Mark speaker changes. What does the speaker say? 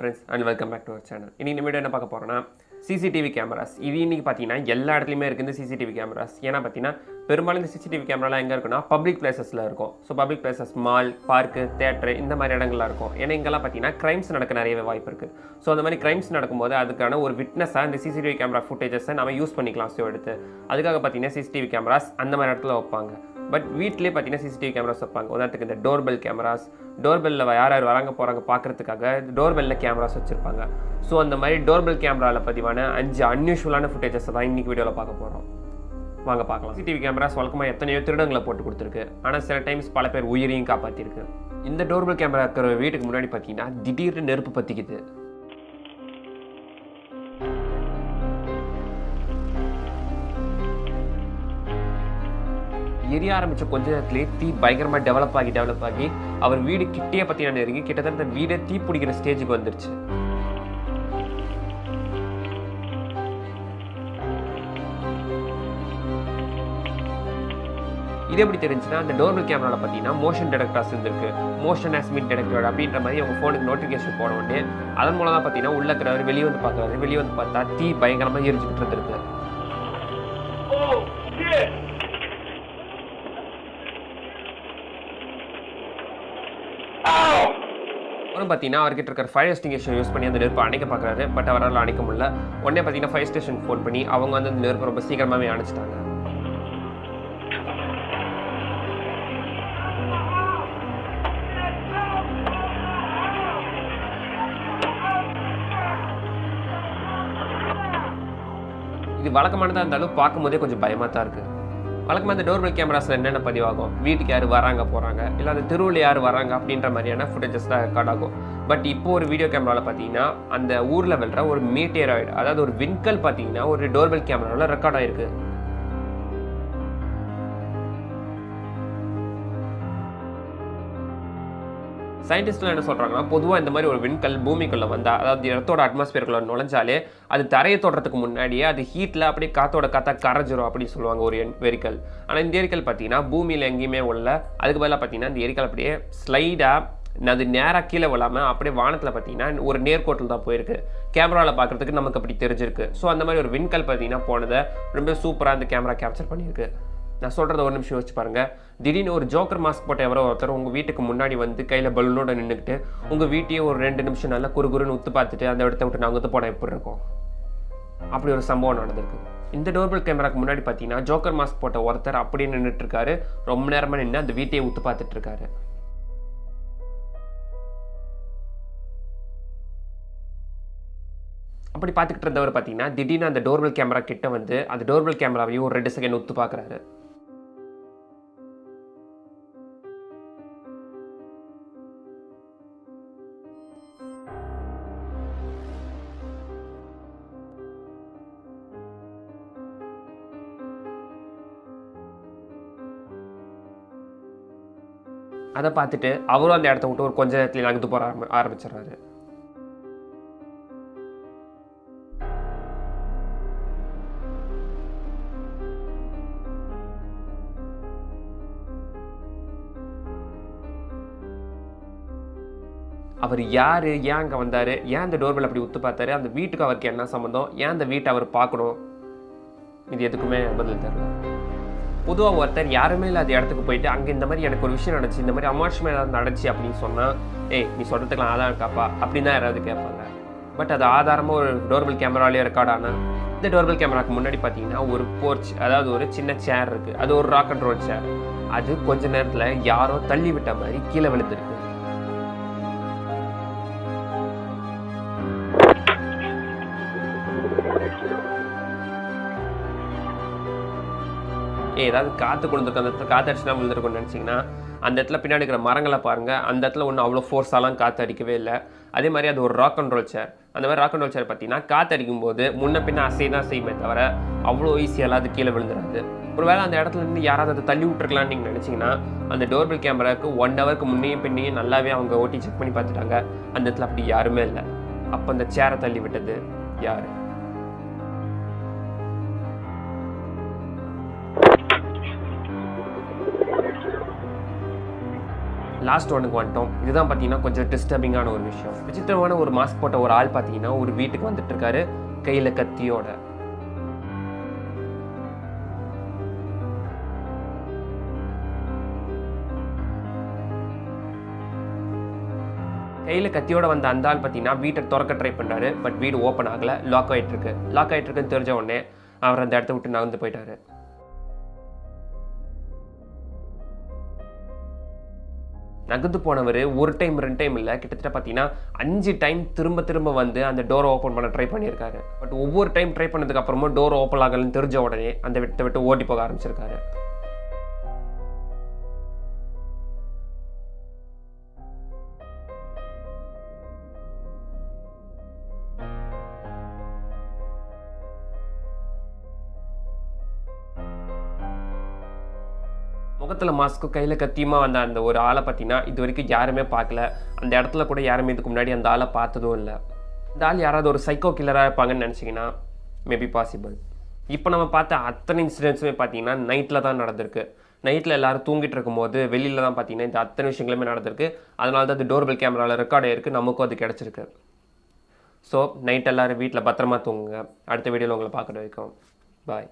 Speaker 1: friends and welcome back to our channel. இன்னைக்கு இந்த video என்ன பார்க்க போறோம்னா CCTV cameras. இது இன்னைக்கு பாத்தீங்கன்னா எல்லா இடத்துலயுமே இருக்கு இந்த CCTV cameras. ஏனா பாத்தீங்கன்னா பெரும்பாலும் இந்த CCTV கேமராலாம் எங்க இருக்குன்னா பப்ளிக் பிளேसेसல இருக்கும். So public places mall, park, theatre இந்த மாதிரி இடங்கள்ல இருக்கும். ஏனா இங்கலாம் பாத்தீங்கன்னா கிரைம்ஸ் நடக்க நிறைய வாய்ப்பு இருக்கு. சோ அந்த மாதிரி கிரைம்ஸ் நடக்கும்போது அதுக்கான ஒரு விட்னஸா இந்த CCTV கேமரா ஃபுட்டேஜஸை நாம யூஸ் பண்ணிக்கலாம் சோ எடுத்து. அதுக்காக பாத்தீங்கன்னா CCTV கேமராஸ் அந்த மாதிரி இடத்துல வைப்பாங்க. பட் வீட்லயே பாத்தீங்கன்னா CCTV கேமராஸ் வைப்பாங்க. உதாரணத்துக்கு இந்த டோர்பெல் கேமராஸ், டோர்பெல்ல யார் யார் வராங்க போறாங்க பார்க்கிறதுக்காக டோர்பெல்ல கேமராஸ் வச்சிருப்பாங்க. சோ அந்த மாதிரி டோர்பெல் கேமரால பதிவான 5 அன்யூஷுவலான ஃபுட்டேஜஸ் தான் இன்னைக்கு வீடியோல பார்க்க போறோம். வாங்க பார்க்கலாம். CCTV கேமராஸ் வழக்கமா எத்தனையோ திருடங்களை போட்டு கொடுத்துருக்கு. ஆனா சில டைம்ஸ் பல பேர் உயிரையும் காப்பாத்திருக்கு. இந்த டோர்பெல் கேமரா இருக்கிற வீட்டுக்கு முன்னாடி பாத்தீங்கன்னா திடீர்னு நெருப்பு பத்திக்குது. எரிய ஆரம்பிச்ச கொஞ்ச நேரத்திலே தீ பயங்கரமா டெவலப் ஆகி அவர் வீடு கிட்டே பத்தின நெருங்கி கிட்டத்தட்ட வீடே தீ பிடிக்கிற ஸ்டேஜுக்கு வந்துருச்சு. இது எப்படி தெரிஞ்சுன்னா அந்த டோர்பெல் கேமரால பார்த்தீங்கன்னா மோஷன் டிடெக்டர்ஸ் இருந்திருக்கு. மோஷன் ஆஸ்மிட் டிடெக்டர் அப்படின்ற மாதிரி அவங்க ஃபோனுக்கு நோட்டிஃபிகேஷன் போன உடனே அதன் மூலம் தான் பார்த்தீங்கன்னா உள்ள இருக்கிறவர் வெளியே வந்து பார்க்குறாரு. வெளியே வந்து பார்த்தா தீ பயங்கரமாக எரிஞ்சுக்கிட்டு இருந்திருக்கு. அப்புறம் பார்த்தீங்கன்னா அவர்கிட்ட இருக்கிற ஃபயர் எக்ஸ்டிங்விஷர் யூஸ் பண்ணி அந்த நெருப்பை அணைக்க பார்க்குறாரு. பட் அவரால் அணைக்க முடியல. உடனே பார்த்தீங்கன்னா ஃபயர் ஸ்டேஷனுக்கு ஃபோன் பண்ணி அவங்க வந்து அந்த நெருப்பை ரொம்ப சீக்கிரமாகவே அணைச்சிட்டாங்க. இது வழக்கமானதாக இருந்தாலும் பார்க்கும்போதே கொஞ்சம் பயமாக தான் இருக்குது. வழக்கமாக அந்த டோர்பெல் கேமராஸில் என்னென்ன பதிவாகும், வீட்டுக்கு யார் வராங்க போகிறாங்க, இல்லை அந்த தெருவில் யார் வராங்க அப்படின்ற மாதிரியான ஃபுட்டேஜஸ் தான் ரெக்கார்ட் ஆகும். பட் இப்போ ஒரு வீடியோ கேமராவில் பார்த்தீங்கன்னா அந்த ஊரில் வெல்ற ஒரு மீட்டியராய்டு, அதாவது ஒரு விண்கல் பார்த்தீங்கன்னா ஒரு டோர்பெல் கேமராவில் ரெக்கார்ட் ஆகிருக்கு. சயின்டிஸ்ட்லாம் என்ன சொல்கிறாங்கன்னா பொதுவாக இந்த மாதிரி ஒரு விண்கல் பூமிக்குள்ளே வந்தால், அதாவது இடத்தோட அட்மாஸ்பியருக்குள்ளே நுழைஞ்சாலே அது தரையை தொடுறதுக்கு முன்னாடியே அது ஹீட்டில் அப்படியே காற்றா கரைஞ்சிரும் அப்படின்னு சொல்லுவாங்க ஒரு எரிக்கல். ஆனால் இந்த எரிக்கல் பார்த்தீங்கன்னா பூமியில் எங்கேயுமே உள்ள, அதுக்கு பதிலாக பார்த்தீங்கன்னா இந்த எரிக்கல் அப்படியே ஸ்லைடாக அது நேராக கீழே விழாமல் அப்படியே வானத்தில் பார்த்தீங்கன்னா ஒரு நேர்கோட்டில் தான் போயிருக்கு. கேமராவில் பார்க்குறதுக்கு நமக்கு அப்படி தெரிஞ்சிருக்கு. ஸோ அந்த மாதிரி ஒரு விண்கல் பார்த்தீங்கன்னா போனதை ரொம்ப சூப்பராக அந்த கேமரா கேப்சர் பண்ணியிருக்கு. நான் சொல்கிறத ஒரு நிமிஷம் யோசிச்சு பாருங்கள். திடீர்னு ஒரு ஜோக்கர் மாஸ்க் போட்ட எவரோ ஒருத்தர் உங்கள் வீட்டுக்கு முன்னாடி வந்து கையில் பலூனோட நின்றுக்கிட்டு உங்கள் வீட்டையே ஒரு 2 நிமிஷம் நல்லா குறுகுறுன்னு உத்து பார்த்துட்டு அந்த இடத்த விட்டு நாங்கள் உத்து போனால் எப்படி இருக்கும்? அப்படி ஒரு சம்பவம் நடந்திருக்கு. இந்த டோர்பெல் கேமராக்கு முன்னாடி பார்த்தீங்கன்னா ஜோக்கர் மாஸ்க் போட்ட ஒருத்தர் அப்படியே நின்றுட்டு இருக்காரு. ரொம்ப நேரமாக நின்று அந்த வீட்டையே உத்து பார்த்துட்டு இருக்காரு. அப்படி பார்த்துக்கிட்டு இருந்தவர் பார்த்தீங்கன்னா திடீர்னு அந்த டோர்பெல் கேமரா கிட்ட வந்து அந்த டோர்பெல் கேமராவையும் ஒரு 2 செகண்ட் உத்து பார்க்குறாரு. அதை பார்த்துட்டு அவரும் அந்த இடத்த விட்டு ஒரு கொஞ்ச நேரத்தில் நகர்ந்து போற ஆரம்பிச்சிடறாரு. அவர் யாரு, ஏன் அங்கே வந்தாரு, ஏன் அந்த டோர்பெல் அப்படி உத்து பார்த்தாரு, அந்த வீட்டுக்கு அவருக்கு என்ன சம்மந்தம், ஏன் அந்த வீட்டை அவர் பார்க்கணும், இது எதுக்குமே பதில் தெரியல. பொதுவாக ஒருத்தர் யாருமே இல்லாத இடத்துக்கு போயிட்டு அங்கே இந்த மாதிரி எனக்கு ஒரு விஷயம் நடந்துச்சு, இந்த மாதிரி அமானுஷமே ஏதாவது நடந்துச்சு அப்படின்னு சொன்னால், ஏய் நீ சொல்கிறதுக்கெல்லாம் ஆதாரம் இருக்காப்பா அப்படின்னு தான் யாராவது கேட்பாங்க. பட் அது ஆதாரமாக ஒரு டோர்பெல் கேமராலேயே ரெக்கார்ட் ஆனால் இந்த டோர்பெல் கேமராக்கு முன்னாடி பார்த்தீங்கன்னா ஒரு போர்ச், அதாவது ஒரு சின்ன சேர் இருக்குது. அது ஒரு ராக் அண்ட் ரோல் சேர். அது கொஞ்ச நேரத்தில் யாரோ தள்ளி விட்ட மாதிரி கீழே விழுந்துருக்கு. ஏதாவது காற்று கொண்டுருக்கு, அந்த இடத்துல காற்று அடிச்சுனா விழுந்துருக்கும்னு நினச்சிங்கன்னா அந்த இடத்துல பின்னாடி இருக்கிற மரங்களை பாருங்கள். அந்த இடத்துல ஒன்றும் அவ்வளோ ஃபோர்ஸாலாம் காற்று அடிக்கவே இல்லை. அதே மாதிரி அது ஒரு ராக் அண்ட் ரோல் சேர். அந்த மாதிரி ராக் அண்ட் ரோல் சேர் பார்த்தீங்கன்னா காற்று அடிக்கும் போது முன்ன பின்ன அசை தான் செய்யுமே தவிர அவ்வளோ ஈஸியெல்லாம் அது கீழே விழுந்துடாது. ஒரு வேளை அந்த இடத்துல இருந்து யாராவது அதை தள்ளி விட்டுருக்கலான்னு நீங்கள் நினச்சிங்கன்னா அந்த டோர்பெல் கேமராவுக்கு 1 ஹவருக்கு முன்னையும் பின்னையும் நல்லாவே அவங்க ஓட்டி செக் பண்ணி பார்த்துட்டாங்க. அந்த இடத்துல அப்படி யாருமே இல்லை. அப்போ அந்த சேரை தள்ளி விட்டது யார்? லாஸ்ட் ஒன்றுக்கு வந்துட்டோம். இதுதான் பார்த்தீங்கன்னா கொஞ்சம் டிஸ்டர்பிங்கான ஒரு விஷயம். விசித்திரமான ஒரு மாஸ்க் போட்ட ஒரு ஆள் பார்த்தீங்கன்னா ஒரு வீட்டுக்கு வந்துட்டு இருக்காரு கையில் கத்தியோட. கையில் கத்தியோட வந்த அந்த ஆள் பார்த்தீங்கன்னா வீட்டை திறக்க ட்ரை பண்ணுறாரு. பட் வீடு ஓப்பன் ஆகலை, லாக் ஆகிட்டு இருக்குன்னு தெரிஞ்ச உடனே அவர் அந்த இடத்த விட்டு நகர்ந்து போயிட்டாரு. நகர்ந்து போனவர் ஒரு டைம் 2 டைம் இல்லை, கிட்டத்தட்ட பார்த்தீங்கன்னா 5 டைம் திரும்ப வந்து அந்த டோரை ஓப்பன் பண்ண ட்ரை பண்ணியிருக்காரு. பட் ஒவ்வொரு டைம் ட்ரை பண்ணதுக்கு அப்புறமும் டோர் ஓப்பன் ஆகலன்னு தெரிஞ்ச உடனே அந்த வீட்டை விட்டு ஓடி போக ஆரம்பிச்சிருக்காரு. முகத்தில் மாஸ்க்கு கையில் கத்தியுமா வந்த அந்த ஒரு ஆளை பார்த்தீங்கன்னா இது வரைக்கும் யாருமே பார்க்கல. அந்த இடத்துல கூட யாருமே இதுக்கு முன்னாடி அந்த ஆளை பார்த்ததும் இல்லை. இந்த ஆள் யாராவது ஒரு சைக்கோ கில்லராக இருப்பாங்கன்னு நினச்சிங்கன்னா மேபி பாசிபிள். இப்போ நம்ம பார்த்த அத்தனை இன்சிடென்ட்ஸுமே பார்த்தீங்கன்னா நைட்டில் தான் நடந்திருக்கு. நைட்டில் எல்லோரும் தூங்கிட்டு இருக்கும்போது வெளியில் தான் பார்த்தீங்கன்னா இந்த அத்தனை விஷயங்களுமே நடந்திருக்கு. அதனால தான் அது டோர்பெல் கேமராவில் ரெக்கார்ட் ஆகிருக்கு, நமக்கும் அது கிடச்சிருக்கு. ஸோ நைட் எல்லோரும் வீட்டில் பத்திரமா தூங்குங்க. அடுத்த வீடியோவில் உங்களை பார்க்குற வரைக்கும் பாய்.